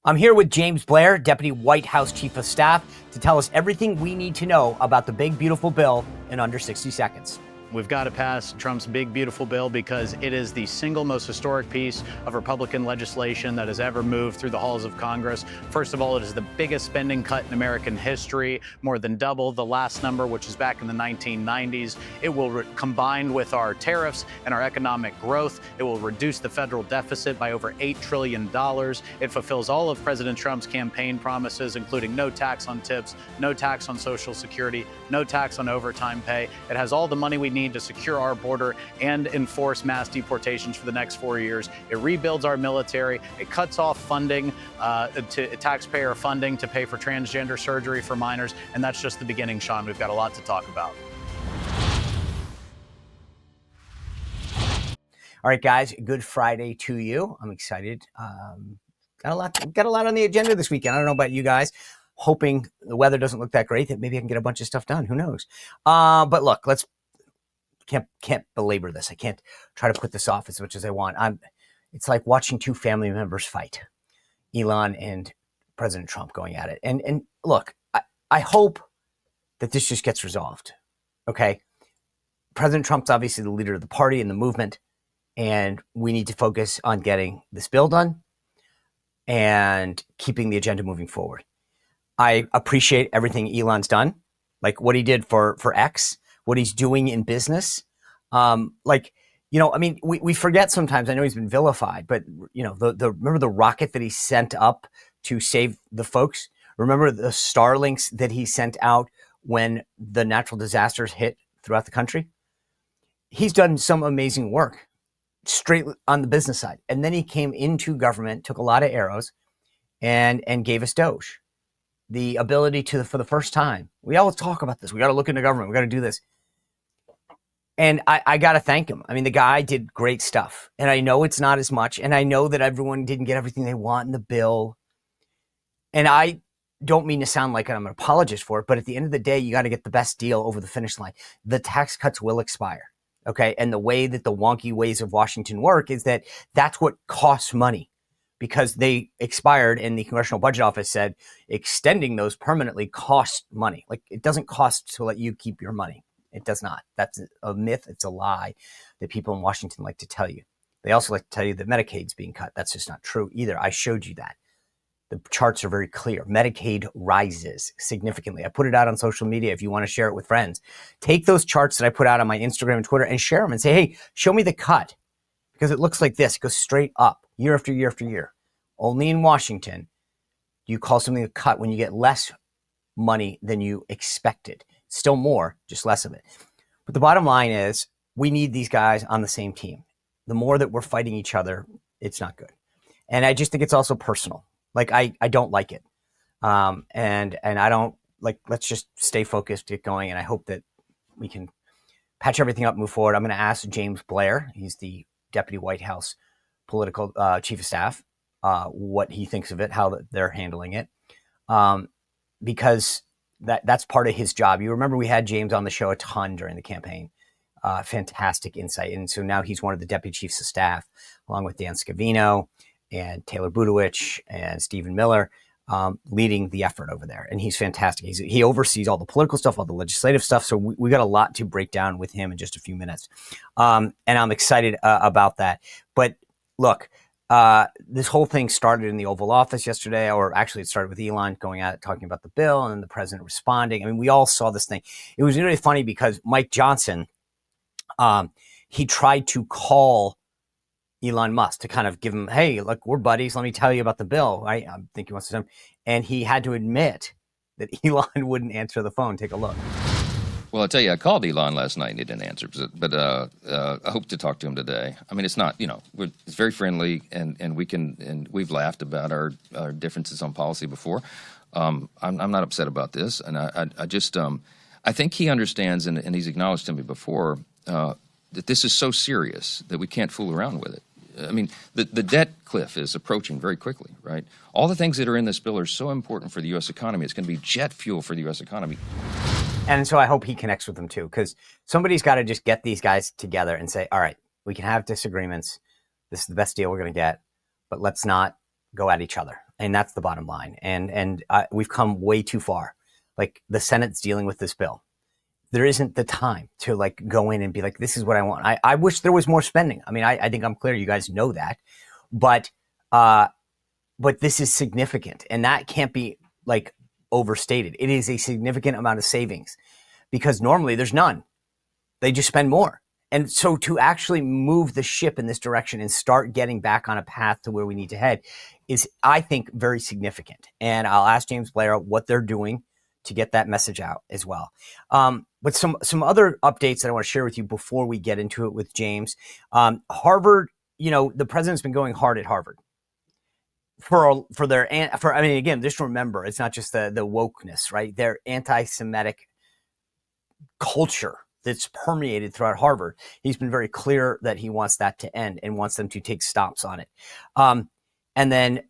I'm here with James Blair, Deputy White House Chief of Staff, to tell us everything we need to know about the big, beautiful bill in under 60 seconds. We've got to pass Trump's big, beautiful bill because it is the single most historic piece of Republican legislation that has ever moved through the halls of Congress. First of all, it is the biggest spending cut in American history, more than double the last number, which is back in the 1990s. It will, combined with our tariffs and our economic growth, it will reduce the federal deficit by over $8 trillion. It fulfills all of President Trump's campaign promises, including no tax on tips, no tax on Social Security, no tax on overtime pay. It has all the money we need to secure our border and enforce mass deportations for the next 4 years. It rebuilds our military. It cuts off funding, to taxpayer funding to pay for transgender surgery for minors. And that's just the beginning, Sean. We've got a lot to talk about. All right, guys, good Friday to you. I'm excited. Got a lot on the agenda this weekend. I don't know about you guys. Hoping the weather doesn't look that great, that maybe I can get a bunch of stuff done. Who knows? But look, can't belabor this. I can't try to put this off as much as I want. It's like watching two family members fight, Elon and President Trump going at it. And look, I hope that this just gets resolved. Okay. President Trump's obviously the leader of the party and the movement, and we need to focus on getting this bill done and keeping the agenda moving forward. I appreciate everything Elon's done, like what he did for X, what he's doing in business. We forget sometimes, I know he's been vilified, but remember the rocket that he sent up to save the folks? Remember the Starlinks that he sent out when the natural disasters hit throughout the country? He's done some amazing work straight on the business side. And then he came into government, took a lot of arrows and gave us Doge. The ability to, for the first time, we always talk about this. We got to look into government. We got to do this. And I got to thank him. I mean, the guy did great stuff. And I know it's not as much. And I know that everyone didn't get everything they want in the bill. And I don't mean to sound like I'm an apologist for it, but at the end of the day, you got to get the best deal over the finish line. The tax cuts will expire. Okay. And the way that the wonky ways of Washington work is that that's what costs money, because they expired and the Congressional Budget Office said extending those permanently costs money. Like, it doesn't cost to let you keep your money. It does not. That's a myth. It's a lie that people in Washington like to tell you. They also like to tell you that Medicaid's being cut. That's just not true either. I showed you that. The charts are very clear. Medicaid rises significantly. I put it out on social media if you want to share it with friends. Take those charts that I put out on my Instagram and Twitter and share them and say, hey, show me the cut. Because it looks like this. It goes straight up year after year after year. Only in Washington do you call something a cut when you get less money than you expected. Still more, just less of it. But the bottom line is we need these guys on the same team. The more that we're fighting each other, it's not good. And I just think it's also personal. Like, I don't like it. And I don't like, let's just stay focused, get going. And I hope that we can patch everything up, move forward. I'm going to ask James Blair. He's the Deputy White House political Chief of Staff, what he thinks of it, how they're handling it. Because that's part of his job. You remember we had James on the show a ton during the campaign. Fantastic insight. And so now he's one of the Deputy Chiefs of Staff, along with Dan Scavino and Taylor Budowich and Stephen Miller, leading the effort over there. And he's fantastic. He oversees all the political stuff, all the legislative stuff. So we got a lot to break down with him in just a few minutes. And I'm excited about that. But look, this whole thing started in the Oval Office yesterday, or actually it started with Elon going out talking about the bill and then the president responding. I mean, we all saw this thing. It was really funny because Mike Johnson, he tried to call Elon Musk to kind of give him, hey, look, we're buddies. Let me tell you about the bill. Right? I think he wants to, and he had to admit that Elon wouldn't answer the phone. Take a look. Well, I'll tell you, I called Elon last night and he didn't answer, but I hope to talk to him today. I mean, it's not, it's very friendly and we've laughed about our differences on policy before. I'm not upset about this. And I just, I think he understands, and he's acknowledged to me before, that this is so serious that we can't fool around with it. I mean, the debt cliff is approaching very quickly, right? All the things that are in this bill are so important for the U.S. economy. It's going to be jet fuel for the U.S. economy. And so I hope he connects with them too, because somebody's got to just get these guys together and say, all right, we can have disagreements. This is the best deal we're going to get, but let's not go at each other. and that's the bottom line. And we've come way too far. Like the Senate's dealing with this bill. There isn't the time to like go in and be like, this is what I want. I wish there was more spending. I mean, I think I'm clear. You guys know that, but this is significant, and that can't be like overstated. It is a significant amount of savings because normally there's none. They just spend more. And so to actually move the ship in this direction and start getting back on a path to where we need to head is, I think, very significant. And I'll ask James Blair what they're doing to get that message out as well. But some other updates that I want to share with you before we get into it with James. Harvard, the president's been going hard at Harvard I mean, again, just remember, it's not just the wokeness, right? Their anti-Semitic culture that's permeated throughout Harvard. He's been very clear that he wants that to end and wants them to take stops on it. And then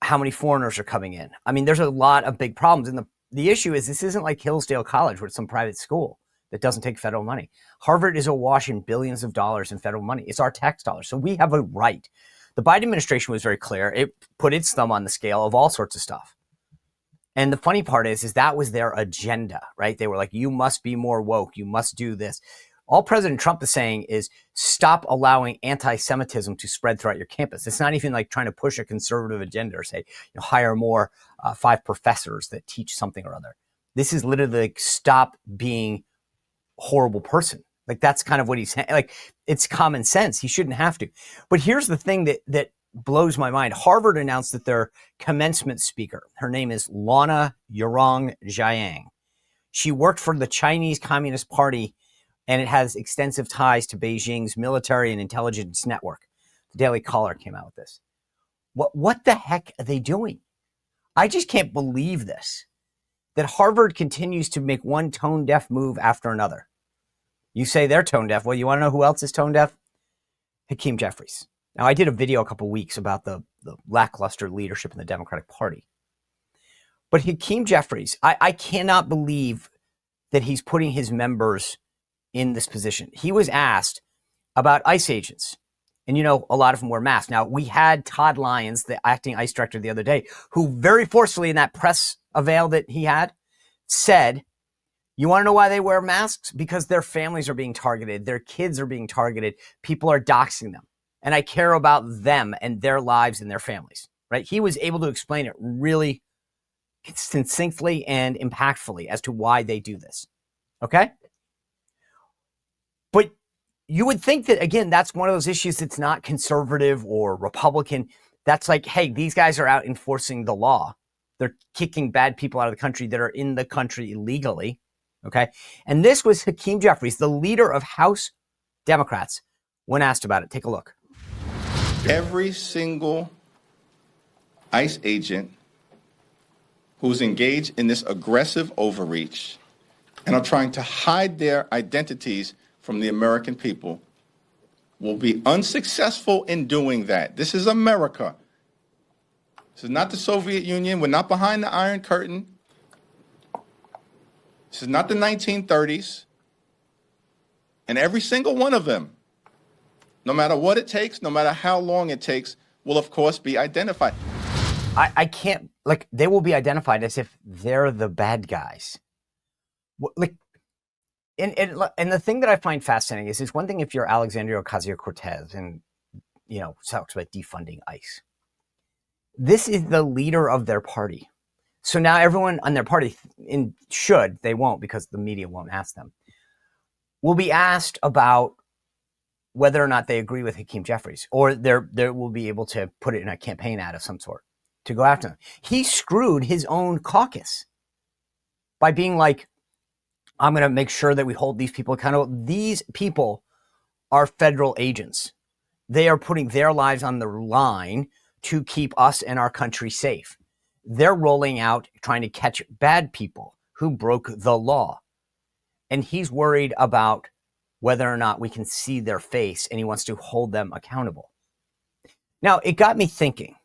how many foreigners are coming in? I mean, there's a lot of big problems. And the issue is this isn't like Hillsdale College, where it's some private school that doesn't take federal money. Harvard is awash in billions of dollars in federal money. It's our tax dollars. So we have a right. The Biden administration was very clear. It put its thumb on the scale of all sorts of stuff. And the funny part is that was their agenda, right? They were like, you must be more woke. You must do this. All President Trump is saying is stop allowing anti-Semitism to spread throughout your campus. It's not even like trying to push a conservative agenda or say, hire more 5 professors that teach something or other. This is literally like, stop being a horrible person. Like, that's kind of what he's saying. Like, it's common sense. He shouldn't have to. But here's the thing that blows my mind. Harvard announced that their commencement speaker, her name is Lana Yurong Jiang. She worked for the Chinese Communist Party, and it has extensive ties to Beijing's military and intelligence network. The Daily Caller came out with this. What the heck are they doing? I just can't believe this, that Harvard continues to make one tone-deaf move after another. You say they're tone deaf. Well, you want to know who else is tone deaf? Hakeem Jeffries. Now, I did a video a couple weeks about the lackluster leadership in the Democratic Party. But Hakeem Jeffries, I cannot believe that he's putting his members in this position. He was asked about ICE agents. And, a lot of them wear masks. Now, we had Todd Lyons, the acting ICE director, the other day, who very forcefully in that press avail that he had said, you want to know why they wear masks? Because their families are being targeted. Their kids are being targeted. People are doxing them. And I care about them and their lives and their families, right? He was able to explain it really succinctly and impactfully as to why they do this. Okay? But you would think that, again, that's one of those issues that's not conservative or Republican. That's like, hey, these guys are out enforcing the law. They're kicking bad people out of the country that are in the country illegally. Okay. And this was Hakeem Jeffries, the leader of House Democrats, when asked about it. Take a look. Every single ICE agent who's engaged in this aggressive overreach and are trying to hide their identities from the American people will be unsuccessful in doing that. This is America. This is not the Soviet Union. We're not behind the Iron Curtain. This is not the 1930s. And every single one of them, no matter what it takes, no matter how long it takes, will, of course, be identified. I can't, like, they will be identified as if they're the bad guys. Like, and the thing that I find fascinating is it's one thing if you're Alexandria Ocasio-Cortez and, talks about defunding ICE. This is the leader of their party. So now everyone on their party, they won't because the media won't ask them, will be asked about whether or not they agree with Hakeem Jeffries, or they will be able to put it in a campaign ad of some sort to go after him. He screwed his own caucus by being like, I'm going to make sure that we hold these people accountable. These people are federal agents. They are putting their lives on the line to keep us and our country safe. They're rolling out, trying to catch bad people who broke the law. And he's worried about whether or not we can see their face, and he wants to hold them accountable. Now, it got me thinking.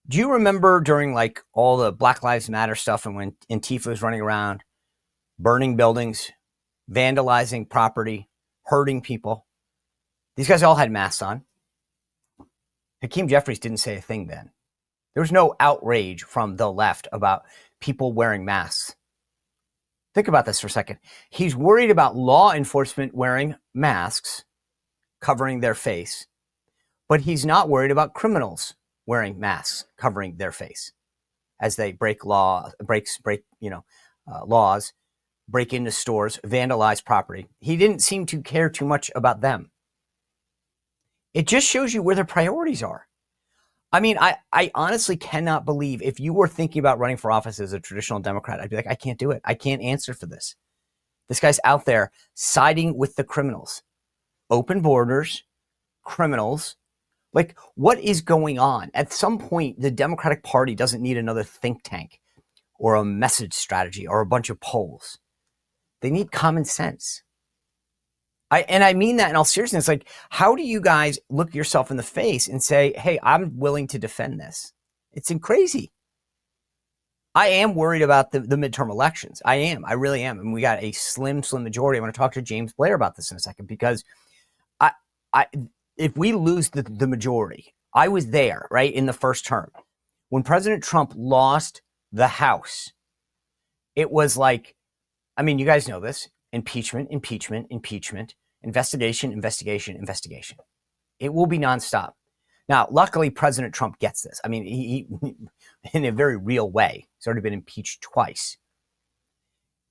Do you remember during like all the Black Lives Matter stuff and when Antifa was running around, burning buildings, vandalizing property, hurting people? These guys all had masks on. Hakeem Jeffries didn't say a thing then. There was no outrage from the left about people wearing masks. Think about this for a second. He's worried about law enforcement wearing masks, covering their face, but he's not worried about criminals wearing masks, covering their face as they break laws, break into stores, vandalize property. He didn't seem to care too much about them. It just shows you where their priorities are. I mean, I honestly cannot believe if you were thinking about running for office as a traditional Democrat, I'd be like, I can't do it. I can't answer for this. This guy's out there siding with the criminals. Open borders, criminals. Like, what is going on? At some point, the Democratic Party doesn't need another think tank or a message strategy or a bunch of polls. They need common sense. I mean that in all seriousness. Like, how do you guys look yourself in the face and say, hey, I'm willing to defend this? It's crazy. I am worried about the midterm elections. I am. I really am. And we got a slim majority. I want to talk to James Blair about this in a second, because if we lose the majority, I was there, right, in the first term. When President Trump lost the House, it was like, I mean, you guys know this. Impeachment, investigation. It will be nonstop. Now, luckily, President Trump gets this. I mean, he in a very real way, he's already been impeached twice.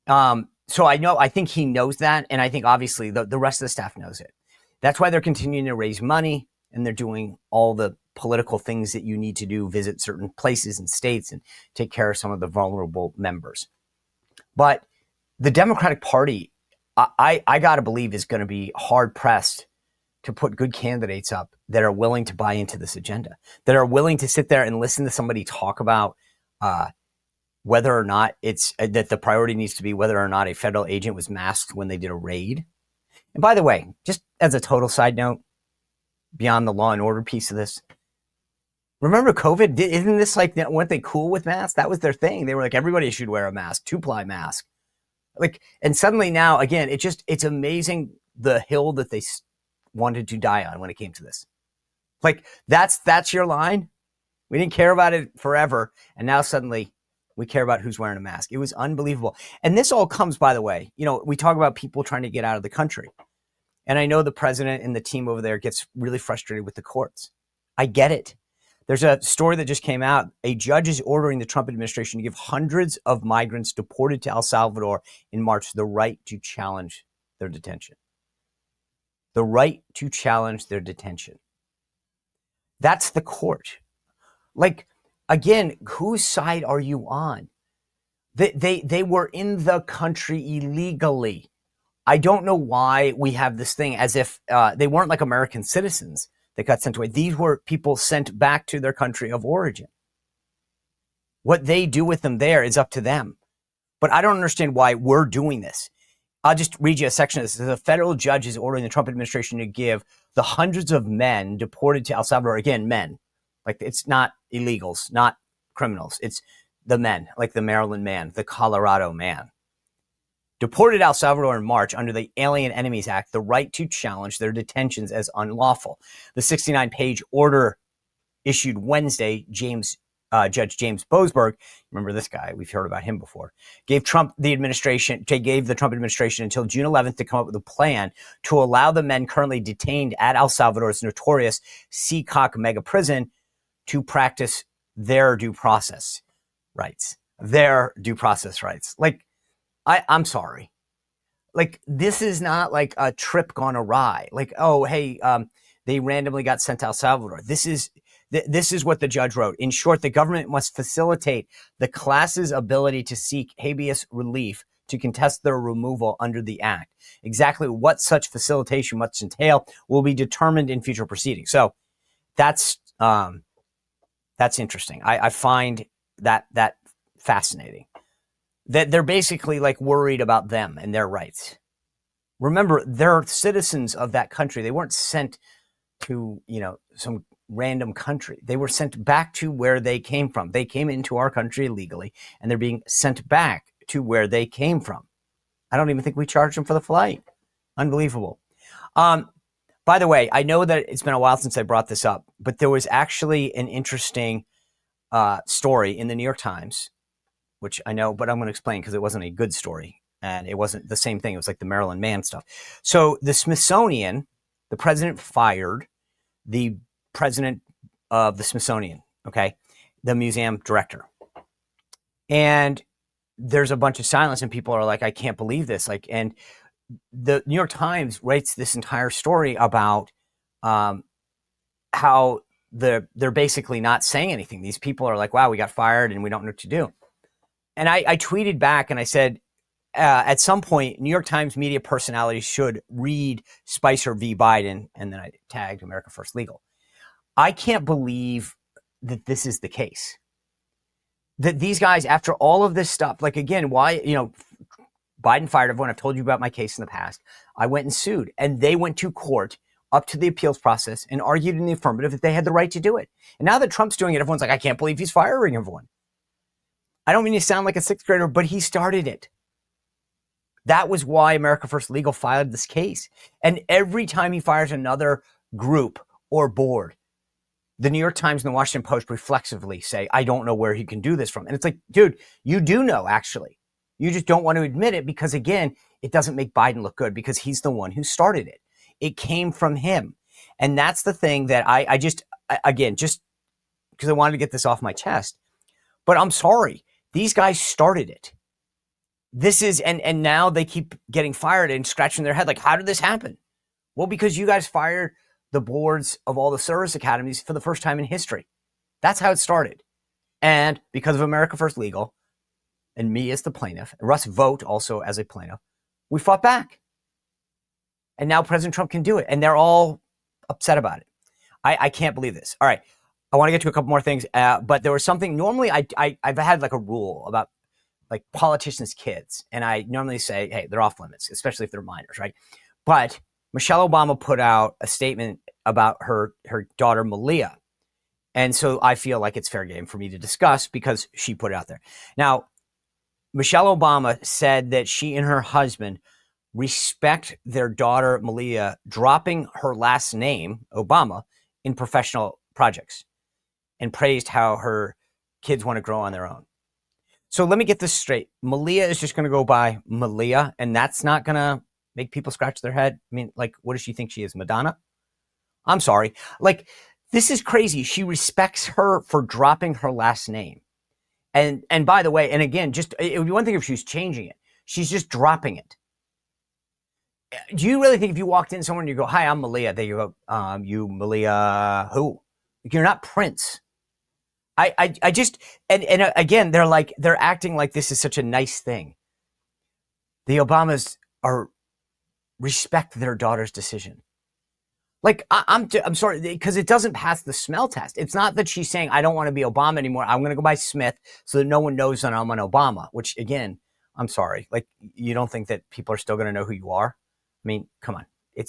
So I think he knows that. And I think obviously the rest of the staff knows it. That's why they're continuing to raise money, and they're doing all the political things that you need to do, visit certain places and states and take care of some of the vulnerable members. But the Democratic Party, I got to believe, is going to be hard pressed to put good candidates up that are willing to buy into this agenda, that are willing to sit there and listen to somebody talk about whether or not it's that the priority needs to be whether or not a federal agent was masked when they did a raid. And by the way, just as a total side note, beyond the law and order piece of this, remember COVID? Isn't this like, weren't they cool with masks? That was their thing. They were like, everybody should wear a mask, 2-ply mask. Like, and suddenly now, again, it's amazing the hill that they wanted to die on when it came to this. Like, that's your line. We didn't care about it forever. And now suddenly we care about who's wearing a mask. It was unbelievable. And this all comes, by the way, we talk about people trying to get out of the country. And I know the president and the team over there gets really frustrated with the courts. I get it. There's a story that just came out. A judge is ordering the Trump administration to give hundreds of migrants deported to El Salvador in March the right to challenge their detention. The right to challenge their detention. That's the court. Like, again, whose side are you on? They were in the country illegally. I don't know why we have this thing as if they weren't like American citizens that got sent away. These were people sent back to their country of origin. What they do with them there is up to them. But I don't understand why we're doing this. I'll just read you a section of this. The federal judge is ordering the Trump administration to give the hundreds of men deported to El Salvador, again, men. Like, it's not illegals, not criminals. It's the men, like the Maryland man, the Colorado man. Deported El Salvador in March under the Alien Enemies Act, the right to challenge their detentions as unlawful. The 69-page order issued Wednesday, Judge James Boasberg, remember this guy, we've heard about him before, gave the Trump administration until June 11th to come up with a plan to allow the men currently detained at El Salvador's notorious Seacock mega prison to practice their due process rights. Like, I'm sorry. Like, this is not like a trip gone awry. Like, oh, hey, they randomly got sent to El Salvador. This is what the judge wrote. In short, the government must facilitate the class's ability to seek habeas relief to contest their removal under the act. Exactly what such facilitation must entail will be determined in future proceedings. So that's interesting. I find that fascinating. That they're basically like worried about them and their rights. Remember, they're citizens of that country. They weren't sent to, some random country. They were sent back to where they came from. They came into our country illegally, and they're being sent back to where they came from. I don't even think we charged them for the flight. Unbelievable. By the way, I know that it's been a while since I brought this up, but there was actually an interesting story in the New York Times, which I know, but I'm going to explain because it wasn't a good story. And it wasn't the same thing. It was like the Marilyn Mann stuff. So the Smithsonian, the president fired the president of the Smithsonian, okay, the museum director. And there's a bunch of silence and people are like, I can't believe this. Like, and the New York Times writes this entire story about how they're basically not saying anything. These people are like, wow, we got fired and we don't know what to do. And I tweeted back and I said, at some point, New York Times media personalities should read Spicer v. Biden, and then I tagged America First Legal. I can't believe that this is the case. That these guys, after all of this stuff, like again, why, Biden fired everyone. I've told you about my case in the past. I went and sued, and they went to court up to the appeals process and argued in the affirmative that they had the right to do it. And now that Trump's doing it, everyone's like, I can't believe he's firing everyone. I don't mean to sound like a sixth grader, but he started it. That was why America First Legal filed this case. And every time he fires another group or board, the New York Times and the Washington Post reflexively say, I don't know where he can do this from. And it's like, dude, you do know, actually. You just don't want to admit it because, again, it doesn't make Biden look good because he's the one who started it. It came from him. And that's the thing that I just because I wanted to get this off my chest. But I'm sorry. These guys started it. This is, and now they keep getting fired and scratching their head. Like, how did this happen? Well, because you guys fired the boards of all the service academies for the first time in history. That's how it started. And because of America First Legal and me as the plaintiff, and Russ Vogt also as a plaintiff, we fought back. And now President Trump can do it. And they're all upset about it. I can't believe this. All right. I want to get to a couple more things. But there was something, normally I've had like a rule about like politicians' kids. And I normally say, hey, they're off limits, especially if they're minors, right? But Michelle Obama put out a statement about her daughter, Malia. And so I feel like it's fair game for me to discuss because she put it out there. Now, Michelle Obama said that she and her husband respect their daughter, Malia, dropping her last name, Obama, in professional projects and praised how her kids want to grow on their own. So let me get this straight. Malia is just going to go by Malia, and that's not going to make people scratch their head. I mean, like, what does she think she is, Madonna? I'm sorry. Like, this is crazy. She respects her for dropping her last name. And by the way, and again, just it would be one thing if she was changing it. She's just dropping it. Do you really think if you walked in somewhere and you go, hi, I'm Malia, that you go, you Malia who? You're not Prince. I just, and again, they're acting like this is such a nice thing. The Obamas respect their daughter's decision. Like, I'm sorry, because it doesn't pass the smell test. It's not that she's saying, I don't want to be Obama anymore. I'm going to go by Smith so that no one knows that I'm an Obama, which again, I'm sorry. Like, you don't think that people are still going to know who you are? I mean, come on.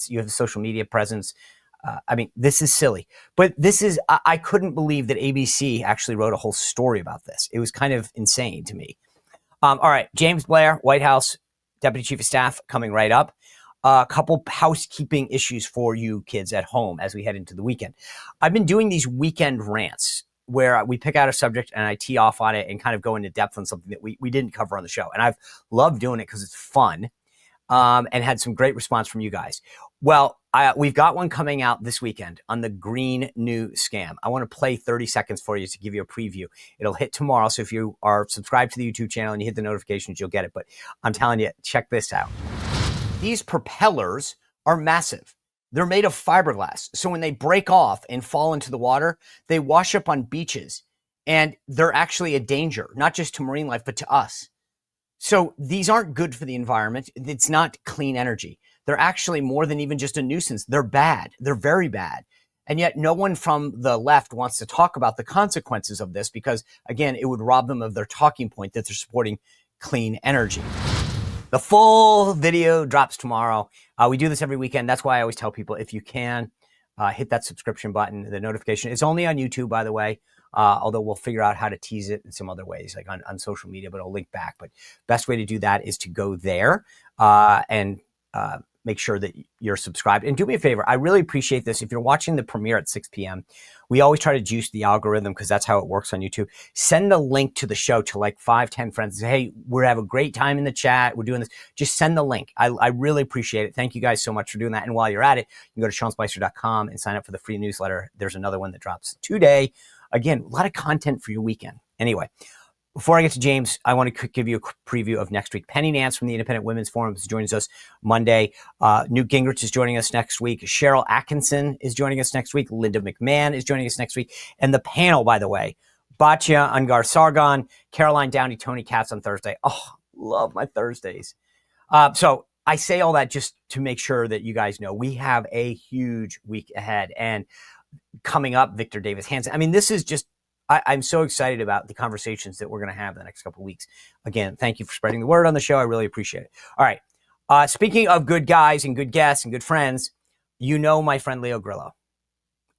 You have a social media presence. I mean, this is silly, but I couldn't believe that ABC actually wrote a whole story about this. It was kind of insane to me. All right. James Blair, White House Deputy Chief of Staff, coming right up. A couple housekeeping issues for you kids at home as we head into the weekend. I've been doing these weekend rants where we pick out a subject and I tee off on it and kind of go into depth on something that we didn't cover on the show. And I've loved doing it because it's fun and had some great response from you guys. Well, we've got one coming out this weekend on the green new scam. I want to play 30 seconds for you to give you a preview. It'll hit tomorrow. So if you are subscribed to the YouTube channel and you hit the notifications, you'll get it. But I'm telling you, check this out. These propellers are massive. They're made of fiberglass. So when they break off and fall into the water, they wash up on beaches. And they're actually a danger, not just to marine life, but to us. So these aren't good for the environment. It's not clean energy. They're actually more than even just a nuisance. They're bad. They're very bad. And yet no one from the left wants to talk about the consequences of this because, again, it would rob them of their talking point that they're supporting clean energy. The full video drops tomorrow. We do this every weekend. That's why I always tell people, if you can, hit that subscription button, the notification. It's only on YouTube, by the way, although we'll figure out how to tease it in some other ways, like on social media, but I'll link back. But best way to do that is to go there and make sure that you're subscribed. And do me a favor, I really appreciate this. If you're watching the premiere at 6 p.m., we always try to juice the algorithm because that's how it works on YouTube. Send a link to the show to like 5-10 friends. Say, hey, we're having a great time in the chat. We're doing this. Just send the link. I really appreciate it. Thank you guys so much for doing that. And while you're at it, you can go to SeanSpicer.com and sign up for the free newsletter. There's another one that drops today. Again, a lot of content for your weekend. Anyway, before I get to James, I want to give you a quick preview of next week. Penny Nance from the Independent Women's Forum joins us Monday. Newt Gingrich is joining us next week. Cheryl Atkinson is joining us next week. Linda McMahon is joining us next week. And the panel, by the way, Batya Ungar-Sargon, Caroline Downey, Tony Katz on Thursday. Oh, love my Thursdays. So I say all that just to make sure that you guys know we have a huge week ahead. And coming up, Victor Davis Hanson. I mean, this is just, I'm so excited about the conversations that we're going to have in the next couple of weeks. Again, thank you for spreading the word on the show. I really appreciate it. All right. Speaking of good guys and good guests and good friends, you know my friend Leo Grillo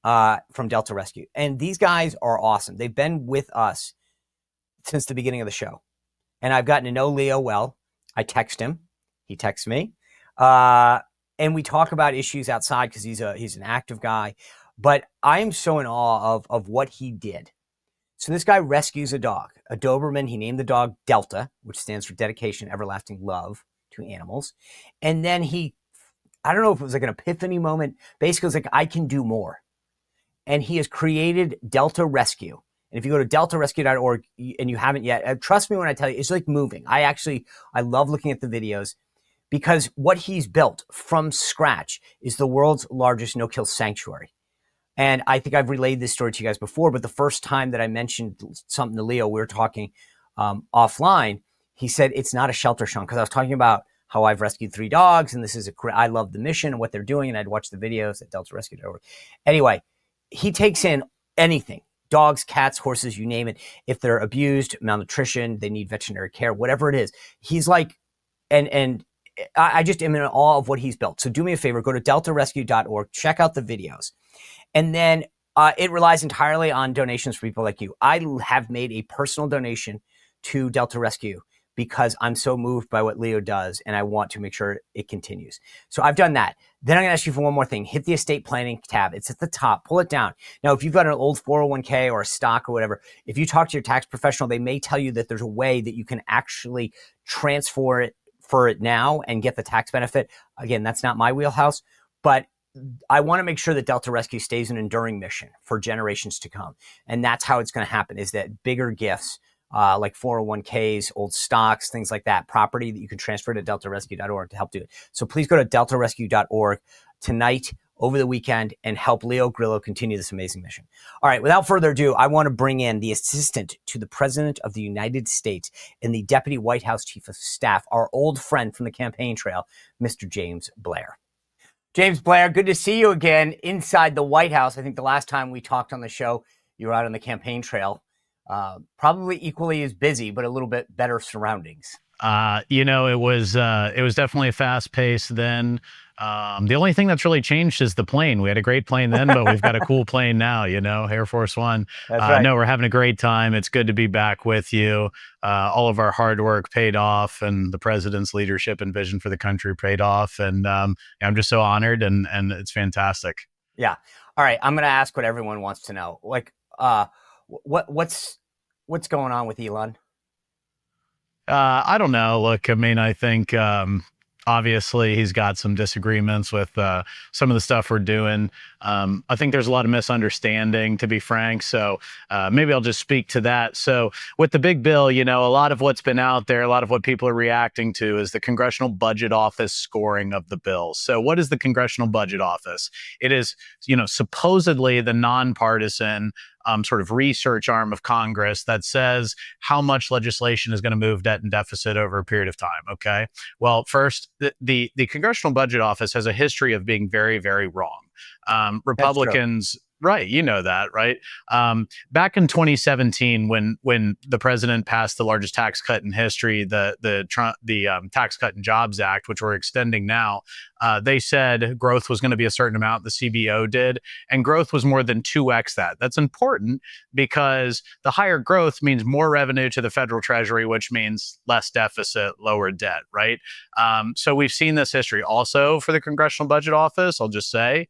from Delta Rescue. And these guys are awesome. They've been with us since the beginning of the show. And I've gotten to know Leo well. I text him. He texts me. And we talk about issues outside because he's an active guy. But I am so in awe of what he did. So this guy rescues a dog, a Doberman. He named the dog Delta, which stands for Dedication, Everlasting Love to Animals. And then I don't know if it was like an epiphany moment. Basically, it was like, I can do more. And he has created Delta Rescue. And if you go to deltarescue.org and you haven't yet, trust me when I tell you, it's like moving. I love looking at the videos because what he's built from scratch is the world's largest no-kill sanctuary. And I think I've relayed this story to you guys before, but the first time that I mentioned something to Leo, we were talking offline. He said, it's not a shelter, Sean, because I was talking about how I've rescued 3 dogs, and this is I love the mission and what they're doing, and I'd watch the videos at deltarescue.org. Anyway, he takes in anything, dogs, cats, horses, you name it. If they're abused, malnutrition, they need veterinary care, whatever it is. He's like, and I just am in awe of what he's built. So do me a favor, go to deltarescue.org, check out the videos. And then it relies entirely on donations for people like you. I have made a personal donation to Delta Rescue because I'm so moved by what Leo does, and I want to make sure it continues. So I've done that. Then I'm going to ask you for one more thing. Hit the estate planning tab. It's at the top. Pull it down. Now, if you've got an old 401k or a stock or whatever, if you talk to your tax professional, they may tell you that there's a way that you can actually transfer it for it now and get the tax benefit. Again, that's not my wheelhouse, but I want to make sure that Delta Rescue stays an enduring mission for generations to come. And that's how it's going to happen, is that bigger gifts like 401ks, old stocks, things like that, property that you can transfer to deltarescue.org to help do it. So please go to deltarescue.org tonight, over the weekend, and help Leo Grillo continue this amazing mission. All right, without further ado, I want to bring in the assistant to the President of the United States and the Deputy White House Chief of Staff, our old friend from the campaign trail, Mr. James Blair. James Blair, good to see you again inside the White House. I think the last time we talked on the show, you were out on the campaign trail. Probably equally as busy, but a little bit better surroundings. It was definitely a fast pace then. The only thing that's really changed is the plane. We had a great plane then, but we've got a cool plane now, Air Force One. That's right. No, we're having a great time. It's good to be back with you. All of our hard work paid off, and the president's leadership and vision for the country paid off. And I'm just so honored, and it's fantastic. Yeah. All right. I'm going to ask what everyone wants to know. Like, what's going on with Elon? I don't know. Look, I mean, I think obviously he's got some disagreements with some of the stuff we're doing. I think there's a lot of misunderstanding, to be frank. So maybe I'll just speak to that. So with the big bill, a lot of what's been out there, a lot of what people are reacting to is the Congressional Budget Office scoring of the bill. So what is the Congressional Budget Office? It is, supposedly the nonpartisan sort of research arm of Congress that says how much legislation is going to move debt and deficit over a period of time. Okay. Well, first, the Congressional Budget Office has a history of being very, very wrong. Republicans Right, you know that, right? Back in 2017, when the president passed the largest tax cut in history, the Tax Cut and Jobs Act, which we're extending now, they said growth was going to be a certain amount. The CBO did, and growth was more than 2x that. That's important because the higher growth means more revenue to the federal treasury, which means less deficit, lower debt, right? So we've seen this history. Also, for the Congressional Budget Office, I'll just say,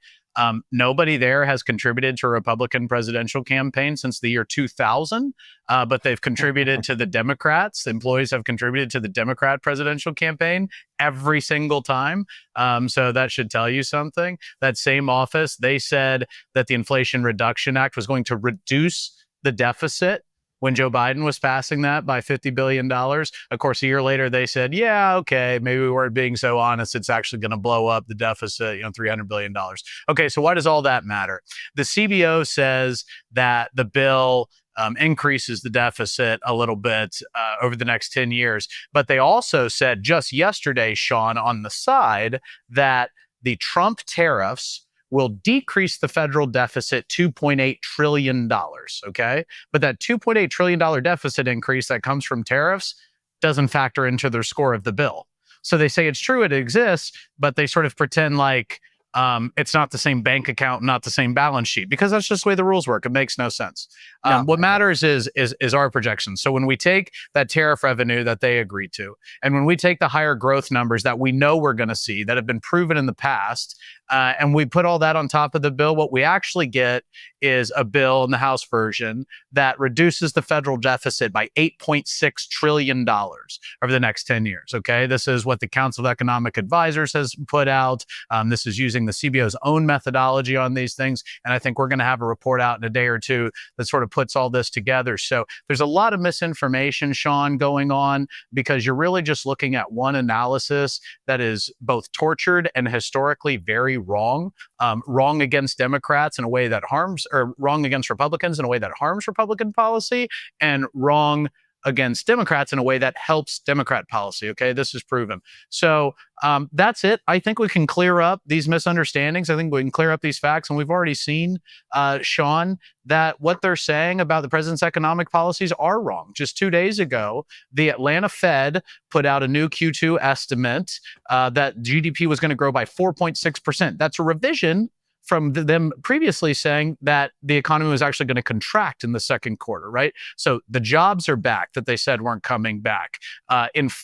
nobody there has contributed to a Republican presidential campaign since the year 2000, but they've contributed to the Democrats. Employees have contributed to the Democrat presidential campaign every single time. So that should tell you something. That same office, they said that the Inflation Reduction Act was going to reduce the deficit when Joe Biden was passing that by $50 billion. Of course, a year later, they said, yeah, okay, maybe we weren't being so honest. It's actually going to blow up the deficit, $300 billion. Okay, so why does all that matter? The CBO says that the bill increases the deficit a little bit over the next 10 years. But they also said just yesterday, Sean, on the side, that the Trump tariffs will decrease the federal deficit $2.8 trillion, okay? But that $2.8 trillion deficit increase that comes from tariffs doesn't factor into their score of the bill. So they say it's true, it exists, but they sort of pretend like it's not the same bank account, not the same balance sheet, because that's just the way the rules work. It makes no sense. What matters is our projections. So when we take that tariff revenue that they agreed to, and when we take the higher growth numbers that we know we're going to see, that have been proven in the past, and we put all that on top of the bill, what we actually get is a bill in the House version that reduces the federal deficit by $8.6 trillion over the next 10 years. Okay, this is what the Council of Economic Advisors has put out. This is using the CBO's own methodology on these things. And I think we're going to have a report out in a day or two that sort of puts all this together. So there's a lot of misinformation, Sean, going on, because you're really just looking at one analysis that is both tortured and historically very wrong. Wrong against Democrats in a way that harms, or wrong against Republicans in a way that harms Republican policy, and wrong against Democrats in a way that helps Democrat policy. Okay, this is proven. So that's it. I think we can clear up these misunderstandings. I think we can clear up these facts. And we've already seen, Sean, that what they're saying about the president's economic policies are wrong. Just 2 days ago, the Atlanta Fed put out a new Q2 estimate that GDP was going to grow by 4.6%. That's a revision from them previously saying that the economy was actually going to contract in the second quarter, right? So the jobs are back that they said weren't coming back.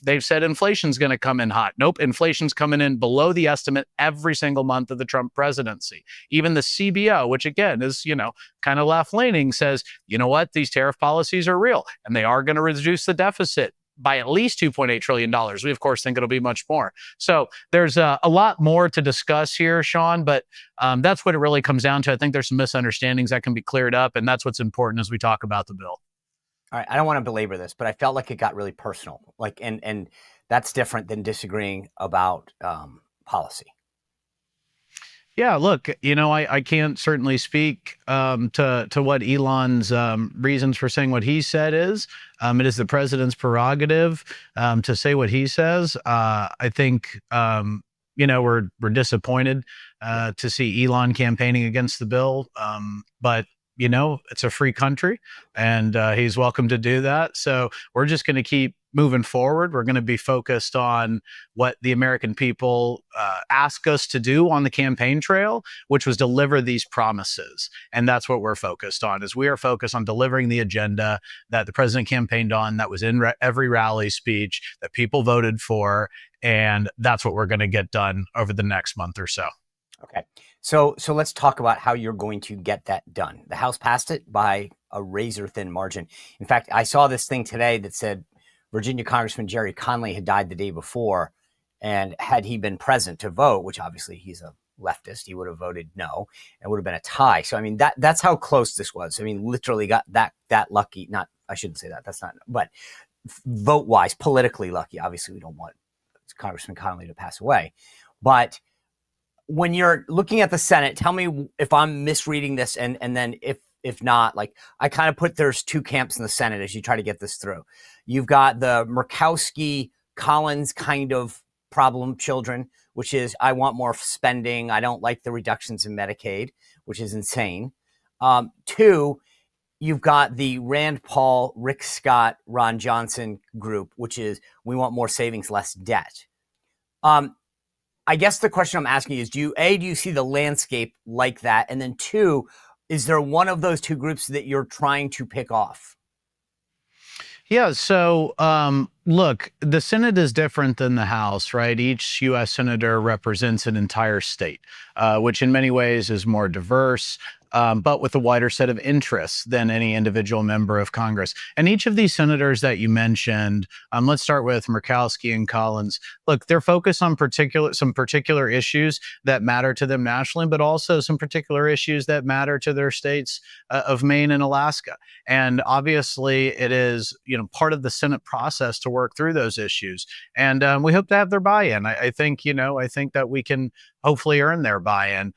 They've said inflation's going to come in hot. Nope, inflation's coming in below the estimate every single month of the Trump presidency. Even the CBO, which again is, kind of left-leaning, says, you know what, these tariff policies are real and they are going to reduce the deficit by at least $2.8 trillion. We, of course, think it'll be much more. So there's a lot more to discuss here, Sean, but that's what it really comes down to. I think there's some misunderstandings that can be cleared up, and that's what's important as we talk about the bill. All right, I don't want to belabor this, but I felt like it got really personal. And that's different than disagreeing about policy. Yeah, look, I can't certainly speak to what Elon's reasons for saying what he said is. It is the president's prerogative to say what he says. I think, we're disappointed to see Elon campaigning against the bill, but it's a free country and he's welcome to do that. So we're just going to keep moving forward. We're going to be focused on what the American people ask us to do on the campaign trail, which was deliver these promises. And that's what we're focused on, is we are focused on delivering the agenda that the president campaigned on, that was in every rally speech that people voted for. And that's what we're going to get done over the next month or so. Okay. So let's talk about how you're going to get that done. The House passed it by a razor-thin margin. In fact, I saw this thing today that said Virginia Congressman Jerry Conley had died the day before, and had he been present to vote, which obviously he's a leftist, he would have voted no, and it would have been a tie. So, I mean, that's how close this was. I mean, literally got that lucky. Not, I shouldn't say that. That's not, but vote-wise, politically lucky. Obviously, we don't want Congressman Conley to pass away. But when you're looking at the Senate, tell me if I'm misreading this, and then if not, like, I kind of put there's two camps in the Senate as you try to get this through. You've got the Murkowski-Collins kind of problem children, which is I want more spending. I don't like the reductions in Medicaid, which is insane. Two, you've got the Rand Paul, Rick Scott, Ron Johnson group, which is we want more savings, less debt. I guess the question I'm asking is, do you see the landscape like that? And then two, is there one of those two groups that you're trying to pick off? Yeah, so look, the Senate is different than the House, right? Each U.S. senator represents an entire state, which in many ways is more diverse, but with a wider set of interests than any individual member of Congress. And each of these senators that you mentioned, let's start with Murkowski and Collins. Look, they're focused on some particular issues that matter to them nationally, but also some particular issues that matter to their states of Maine and Alaska. And obviously, it is part of the Senate process to work through those issues. And we hope to have their buy-in. I think that we can hopefully earn their buy-in.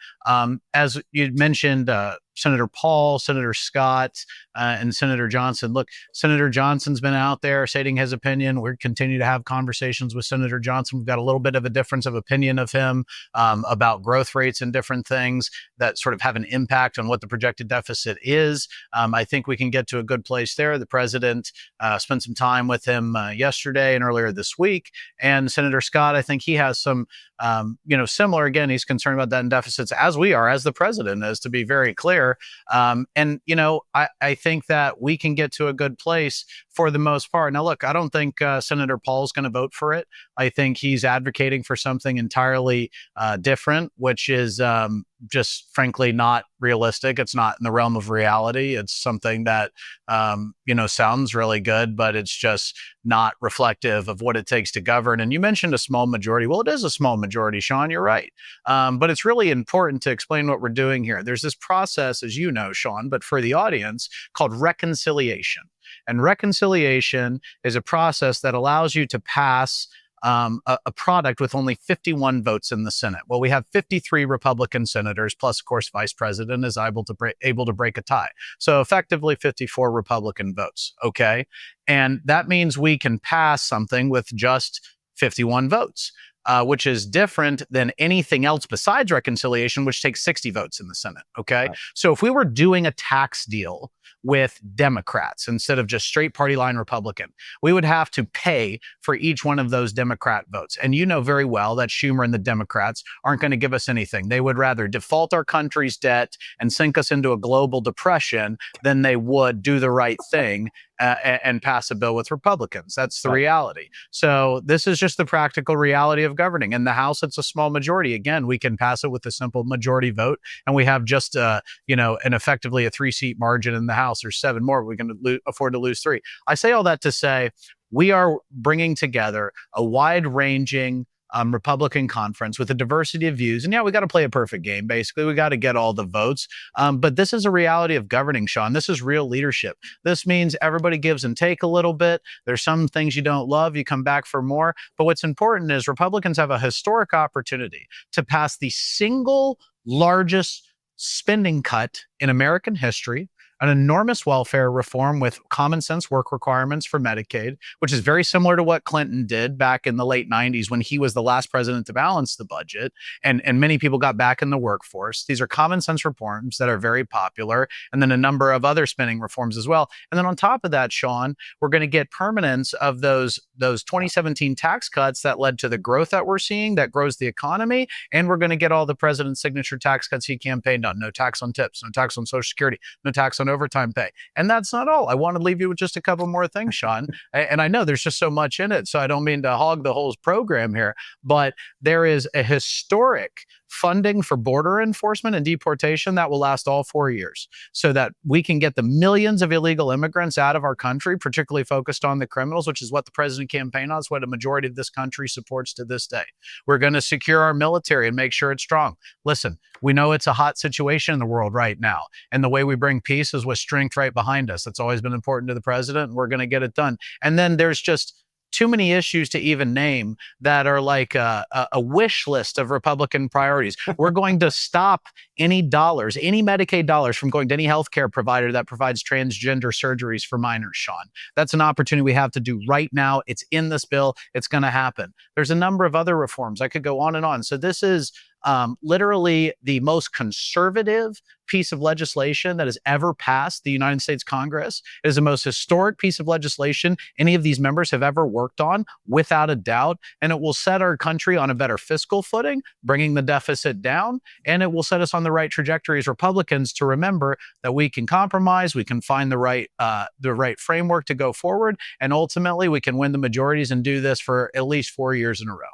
As you mentioned, Senator Paul, Senator Scott, and Senator Johnson. Look, Senator Johnson's been out there stating his opinion. We're continue to have conversations with Senator Johnson. We've got a little bit of a difference of opinion of him about growth rates and different things that sort of have an impact on what the projected deficit is. I think we can get to a good place there. The president spent some time with him yesterday and earlier this week. And Senator Scott, I think he has some, similar. Again, he's concerned about debt and deficits as we are, as the president is, to be very clear. I think that we can get to a good place for the most part. Now, look, I don't think Senator Paul's going to vote for it. I think he's advocating for something entirely different, which is just frankly not realistic. It's not in the realm of reality. It's something that, sounds really good, but it's just not reflective of what it takes to govern. And you mentioned a small majority. Well, it is a small majority, Sean, you're right. But it's really important to explain what we're doing here. There's this process, as you know, Sean, but for the audience, called reconciliation. And reconciliation is a process that allows you to pass a product with only 51 votes in the Senate. Well, we have 53 Republican senators, plus, of course, Vice President is able to break a tie. So effectively 54 Republican votes, okay? And that means we can pass something with just 51 votes. Which is different than anything else besides reconciliation, which takes 60 votes in the Senate, okay? Right. So if we were doing a tax deal with Democrats instead of just straight party line Republican, we would have to pay for each one of those Democrat votes. And you know very well that Schumer and the Democrats aren't going to give us anything. They would rather default our country's debt and sink us into a global depression than they would do the right thing and pass a bill with Republicans. That's the reality. So this is just the practical reality of governing. In the House, it's a small majority. Again, we can pass it with a simple majority vote, and we have just, an effectively a 3-seat margin in the House. There's 7 more. We can afford to lose 3. I say all that to say we are bringing together a wide-ranging Republican conference with a diversity of views. And yeah, we got to play a perfect game. Basically, we got to get all the votes. But this is a reality of governing, Sean. This is real leadership. This means everybody gives and take a little bit. There's some things you don't love. You come back for more. But what's important is Republicans have a historic opportunity to pass the single largest spending cut in American history, an enormous welfare reform with common sense work requirements for Medicaid, which is very similar to what Clinton did back in the late 90s when he was the last president to balance the budget, and many people got back in the workforce. These are common sense reforms that are very popular, and then a number of other spending reforms as well. And then on top of that, Sean, we're going to get permanence of those 2017 tax cuts that led to the growth that we're seeing, that grows the economy, and we're going to get all the president's signature tax cuts he campaigned on. No tax on tips, no tax on Social Security, no tax on overtime pay. And that's not all. I want to leave you with just a couple more things, Sean. And I know there's just so much in it, so I don't mean to hog the whole program here, but there is a historic funding for border enforcement and deportation that will last all 4 years so that we can get the millions of illegal immigrants out of our country, particularly focused on the criminals, which is what the president campaigned on. It's what a majority of this country supports to this day. We're going to secure our military and make sure it's strong. Listen, we know it's a hot situation in the world right now. And the way we bring peace is with strength right behind us. That's always been important to the president, and we're going to get it done. And then there's just too many issues to even name that are like a wish list of Republican priorities. We're going to stop any Medicaid dollars from going to any healthcare provider that provides transgender surgeries for minors, Sean. That's an opportunity we have to do right now. It's in this bill. It's going to happen. There's a number of other reforms. I could go on and on. So this is literally the most conservative piece of legislation that has ever passed the United States Congress. It is the most historic piece of legislation any of these members have ever worked on, without a doubt. And it will set our country on a better fiscal footing, bringing the deficit down, and it will set us on the right trajectory as Republicans to remember that we can compromise, we can find the right framework to go forward, and ultimately we can win the majorities and do this for at least 4 years in a row.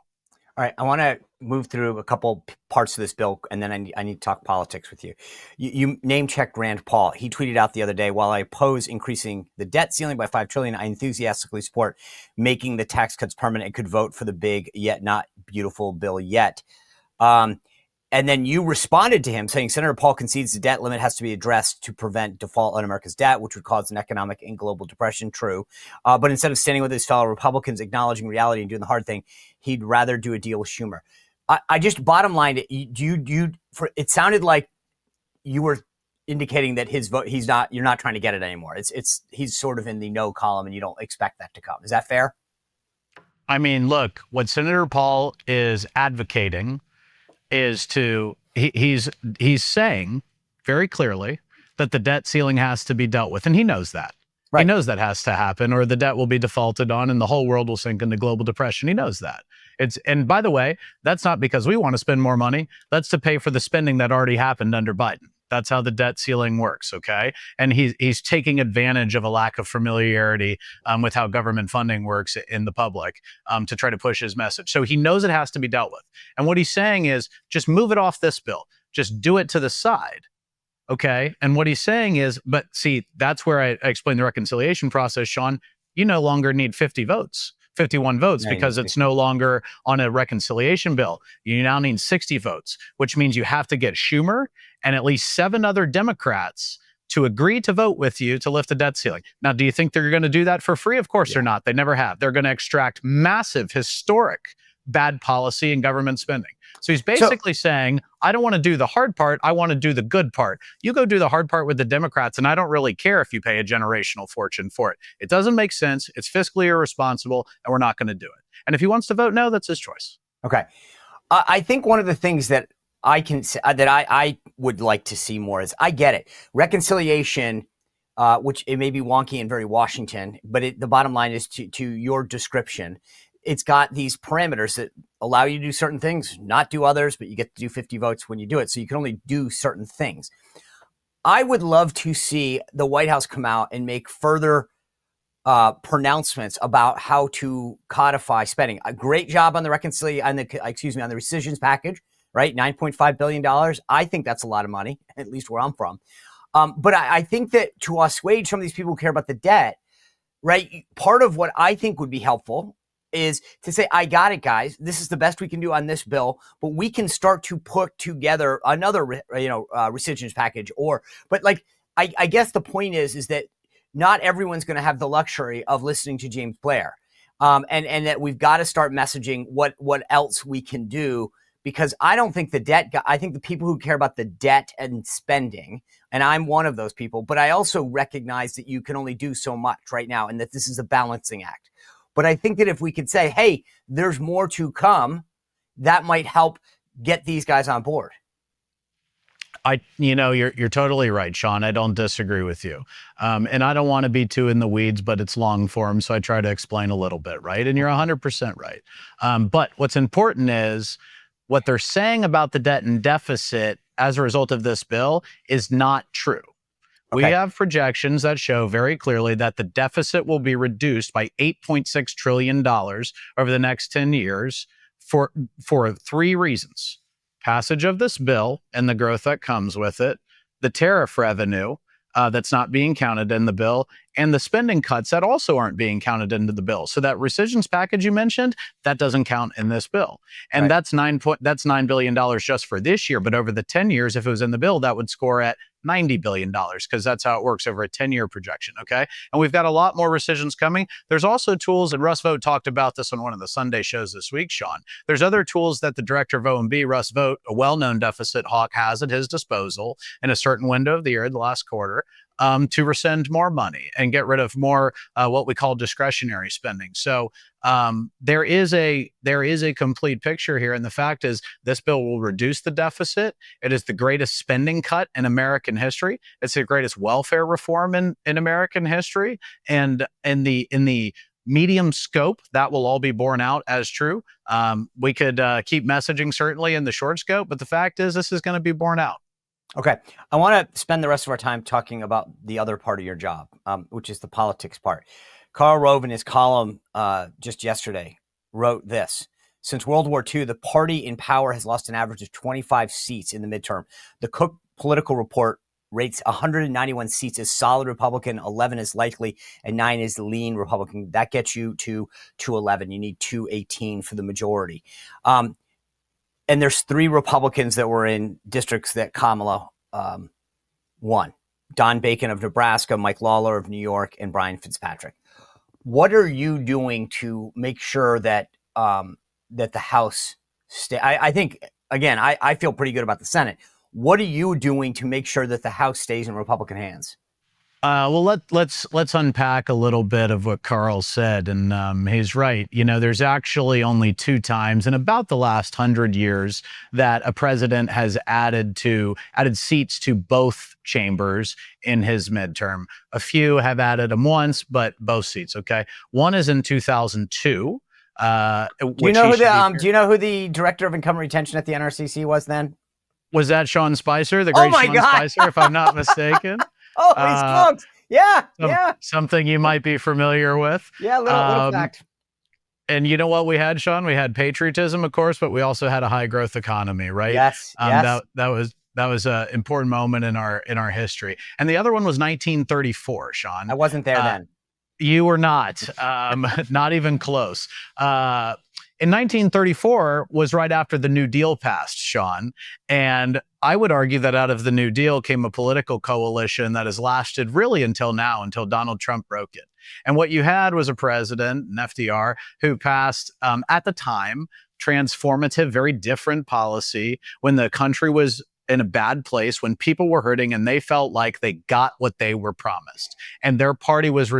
All right, I want to move through a couple parts of this bill, and then I need to talk politics with you. You name-checked Rand Paul. He tweeted out the other day, while I oppose increasing the debt ceiling by $5 trillion, I enthusiastically support making the tax cuts permanent and could vote for the big yet not beautiful bill yet. And then you responded to him saying, Senator Paul concedes the debt limit has to be addressed to prevent default on America's debt, which would cause an economic and global depression. True. But instead of standing with his fellow Republicans, acknowledging reality and doing the hard thing, he'd rather do a deal with Schumer. I just bottom line, it sounded like you were indicating that his vote, you're not trying to get it anymore. He's sort of in the no column and you don't expect that to come. Is that fair? I mean, look, what Senator Paul is advocating is he's saying very clearly that the debt ceiling has to be dealt with. And he knows that. Right. He knows that has to happen or the debt will be defaulted on and the whole world will sink into global depression. He knows that. And by the way, that's not because we want to spend more money. That's to pay for the spending that already happened under Biden. That's how the debt ceiling works, okay? And he's taking advantage of a lack of familiarity with how government funding works in the public to try to push his message. So he knows it has to be dealt with. And what he's saying is just move it off this bill. Just do it to the side, okay? And what he's saying is, but see, that's where I explain the reconciliation process, Sean. You no longer need 51 votes because it's no longer on a reconciliation bill. You now need 60 votes, which means you have to get Schumer and at least 7 other Democrats to agree to vote with you to lift the debt ceiling. Now, do you think they're going to do that for free? Of course they're not. They never have. They're going to extract massive, historic bad policy and government spending. So he's basically saying, I don't want to do the hard part. I want to do the good part. You go do the hard part with the Democrats, and I don't really care if you pay a generational fortune for it. It doesn't make sense. It's fiscally irresponsible, and we're not going to do it. And if he wants to vote no, that's his choice. Okay. I think one of the things that I would like to see more is, I get it. Reconciliation, which it may be wonky and very Washington, but the bottom line is to your description. It's got these parameters that allow you to do certain things, not do others, but you get to do 50 votes when you do it. So you can only do certain things. I would love to see the White House come out and make further pronouncements about how to codify spending. A great job on the on the rescissions package, right? $9.5 billion. I think that's a lot of money, at least where I'm from. But I think that to assuage some of these people who care about the debt, right? Part of what I think would be helpful is to say, I got it, guys. This is the best we can do on this bill, but we can start to put together another, rescissions package. But I guess the point is that not everyone's going to have the luxury of listening to James Blair, and that we've got to start messaging what else we can do. Because I don't think I think the people who care about the debt and spending, and I'm one of those people, but I also recognize that you can only do so much right now and that this is a balancing act. But I think that if we could say, hey, there's more to come, that might help get these guys on board. You're totally right, Sean. I don't disagree with you. And I don't want to be too in the weeds, but it's long form, so I try to explain a little bit, right? And you're 100% right. But what's important is what they're saying about the debt and deficit as a result of this bill is not true. Okay. We have projections that show very clearly that the deficit will be reduced by $8.6 trillion over the next 10 years for 3 reasons. Passage of this bill and the growth that comes with it, the tariff revenue that's not being counted in the bill, and the spending cuts that also aren't being counted into the bill. So that rescissions package you mentioned, that doesn't count in this bill. And right. That's $9 billion just for this year. But over the 10 years, if it was in the bill, that would score at $90 billion because that's how it works over a 10-year projection, okay? And we've got a lot more rescissions coming. There's also tools, and Russ Vogt talked about this on one of the Sunday shows this week, Sean. There's other tools that the director of OMB, Russ Vogt, a well-known deficit hawk, has at his disposal in a certain window of the year, the last quarter, to rescind more money and get rid of more what we call discretionary spending. So there is a complete picture here, and the fact is this bill will reduce the deficit. It is the greatest spending cut in American history. It's the greatest welfare reform in American history, and in the medium scope, that will all be borne out as true. We could keep messaging certainly in the short scope, but the fact is this is going to be borne out. Okay. I want to spend the rest of our time talking about the other part of your job, which is the politics part. Karl Rove, in his column just yesterday, wrote this. Since World War II, the party in power has lost an average of 25 seats in the midterm. The Cook Political Report rates 191 seats as solid Republican, 11 is likely, and 9 is lean Republican. That gets you to 211. You need 218 for the majority. And there's 3 Republicans that were in districts that Kamala won. Don Bacon of Nebraska, Mike Lawler of New York, and Brian Fitzpatrick. What are you doing to make sure that that the House I think, again, I feel pretty good about the Senate. What are you doing to make sure that the House stays in Republican hands? Well, let's unpack a little bit of what Carl said, and he's right. You know, there's actually only 2 times in about the last 100 years that a president has added seats to both chambers in his midterm. A few have added them once, but both seats. Okay, one is in 2002. Do you know who the director of income retention at the NRCC was then? Was that Sean Spicer, the great Sean Spicer, if I'm not mistaken? Holy smokes. Yeah. Something you might be familiar with. Yeah, little fact. And you know what we had, Sean? We had patriotism, of course, but we also had a high growth economy, right? Yes. That was an important moment in our history. And the other one was 1934, Sean. I wasn't there then. You were not, not even close. In 1934 was right after the New Deal passed, Sean. And I would argue that out of the New Deal came a political coalition that has lasted really until now, until Donald Trump broke it. And what you had was a president, an FDR, who passed, at the time, transformative, very different policy when the country was in a bad place, when people were hurting and they felt like they got what they were promised, and their party was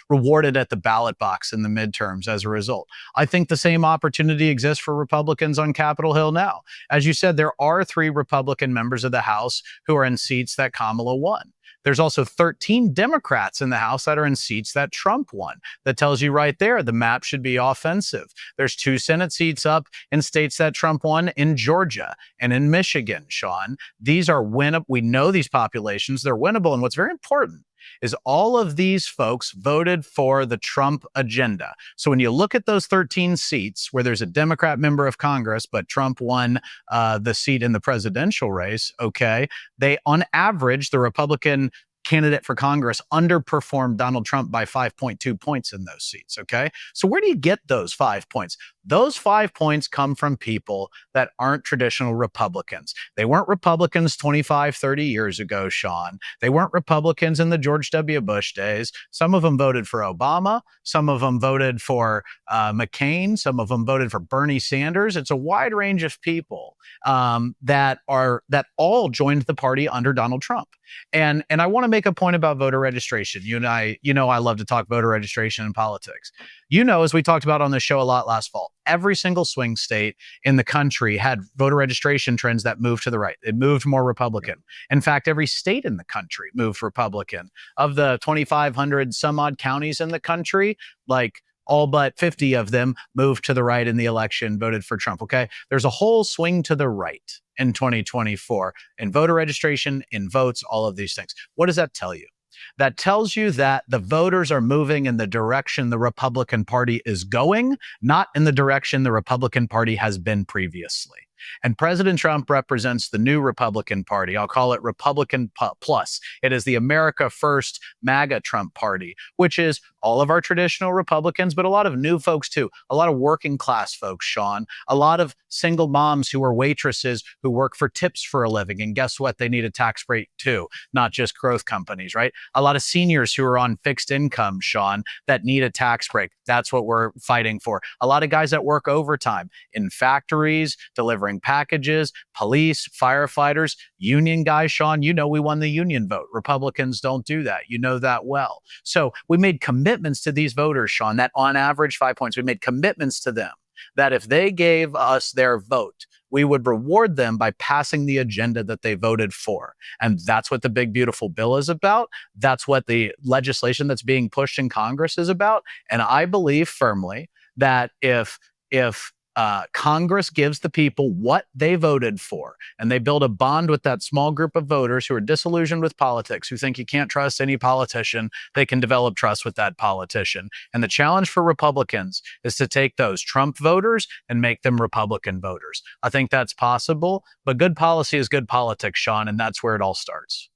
rewarded at the ballot box in the midterms as a result. I think the same opportunity exists for Republicans on Capitol Hill now. As you said, there are 3 Republican members of the House who are in seats that Kamala won. There's also 13 Democrats in the House that are in seats that Trump won. That tells you right there the map should be offensive. There's 2 Senate seats up in states that Trump won, in Georgia and in Michigan, Sean. These are winnable. We know these populations, they're winnable. And what's very important is all of these folks voted for the Trump agenda. So when you look at those 13 seats where there's a Democrat member of Congress, but Trump won the seat in the presidential race, okay, they, on average, the Republican candidate for Congress underperformed Donald Trump by 5.2 points in those seats, okay? So where do you get those 5 points? Those 5 points come from people that aren't traditional Republicans. They weren't Republicans 25, 30 years ago, Sean. They weren't Republicans in the George W. Bush days. Some of them voted for Obama. Some of them voted for McCain. Some of them voted for Bernie Sanders. It's a wide range of people that all joined the party under Donald Trump. And I want to make a point about voter registration. You and I, I love to talk voter registration and politics. As we talked about on the show a lot last fall, every single swing state in the country had voter registration trends that moved to the right. It moved more Republican. In fact, every state in the country moved Republican. Of the 2,500 some odd counties in the country, like all but 50 of them moved to the right in the election, voted for Trump, okay? There's a whole swing to the right in 2024 in voter registration, in votes, all of these things. What does that tell you? That tells you that the voters are moving in the direction the Republican Party is going, not in the direction the Republican Party has been previously. And President Trump represents the new Republican Party. I'll call it Republican Plus. It is the America First MAGA Trump Party, which is all of our traditional Republicans, but a lot of new folks too. A lot of working class folks, Sean. A lot of single moms who are waitresses who work for tips for a living. And guess what? They need a tax break too, not just growth companies, right? A lot of seniors who are on fixed income, Sean, that need a tax break. That's what we're fighting for. A lot of guys that work overtime in factories, delivering delivering packages, police, firefighters, union guys. Sean, you know we won the union vote. Republicans don't do that. You know that well. So we made commitments to these voters, Sean, that on average 5 points, we made commitments to them that if they gave us their vote, we would reward them by passing the agenda that they voted for. And that's what the big, beautiful bill is about. That's what the legislation that's being pushed in Congress is about. And I believe firmly that if Congress gives the people what they voted for, and they build a bond with that small group of voters who are disillusioned with politics, who think you can't trust any politician, they can develop trust with that politician. And the challenge for Republicans is to take those Trump voters and make them Republican voters. I think that's possible, but good policy is good politics, Sean, and that's where it all starts.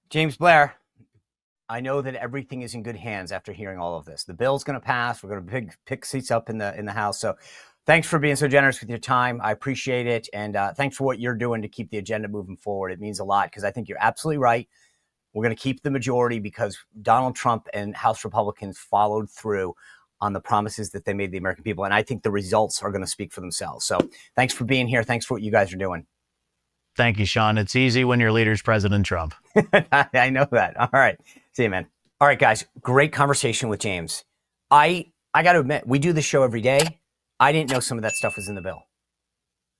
James Blair, I know that everything is in good hands after hearing all of this. The bill's going to pass. We're going to pick seats up in the House. So thanks for being so generous with your time. I appreciate it. And thanks for what you're doing to keep the agenda moving forward. It means a lot because I think you're absolutely right. We're going to keep the majority because Donald Trump and House Republicans followed through on the promises that they made the American people. And I think the results are going to speak for themselves. So thanks for being here. Thanks for what you guys are doing. Thank you, Sean. It's easy when your leader's President Trump. I know that. All right. See you, man. All right, guys. Great conversation with James. I got to admit, we do this show every day. I didn't know some of that stuff was in the bill.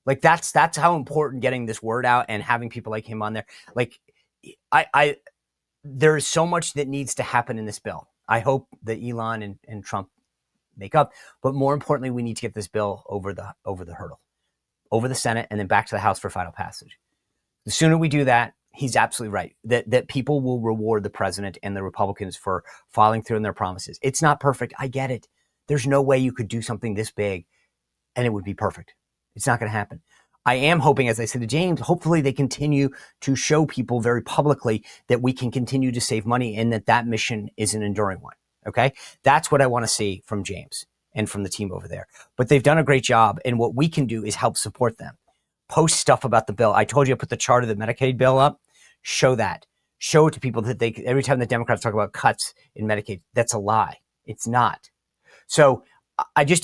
Like that's how important getting this word out and having people like him on there. Like there is so much that needs to happen in this bill. I hope that Elon and Trump make up, but more importantly, we need to get this bill over the hurdle, over the Senate, and then back to the House for final passage. The sooner we do that, he's absolutely right, that people will reward the president and the Republicans for following through on their promises. It's not perfect. I get it. There's no way you could do something this big and it would be perfect. It's not going to happen. I am hoping, as I said to James, hopefully they continue to show people very publicly that we can continue to save money and that mission is an enduring one. Okay? That's what I want to see from James and from the team over there. But they've done a great job. And what we can do is help support them. Post stuff about the bill. I told you I put the chart of the Medicaid bill up. Show that. Show it to people that every time the Democrats talk about cuts in Medicaid, that's a lie. It's not. So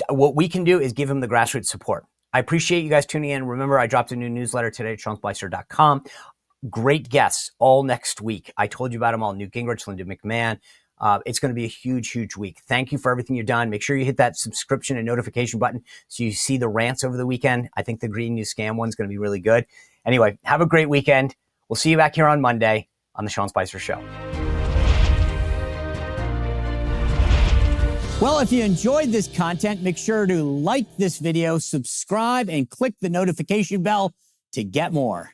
what we can do is give them the grassroots support. I appreciate you guys tuning in. Remember, I dropped a new newsletter today at seansplicer.com. Great guests all next week. I told you about them all. Newt Gingrich, Linda McMahon. It's going to be a huge, huge week. Thank you for everything you've done. Make sure you hit that subscription and notification button so you see the rants over the weekend. I think the Green News Scam one's going to be really good. Anyway, have a great weekend. We'll see you back here on Monday on The Sean Spicer Show. Well, if you enjoyed this content, make sure to like this video, subscribe, and click the notification bell to get more.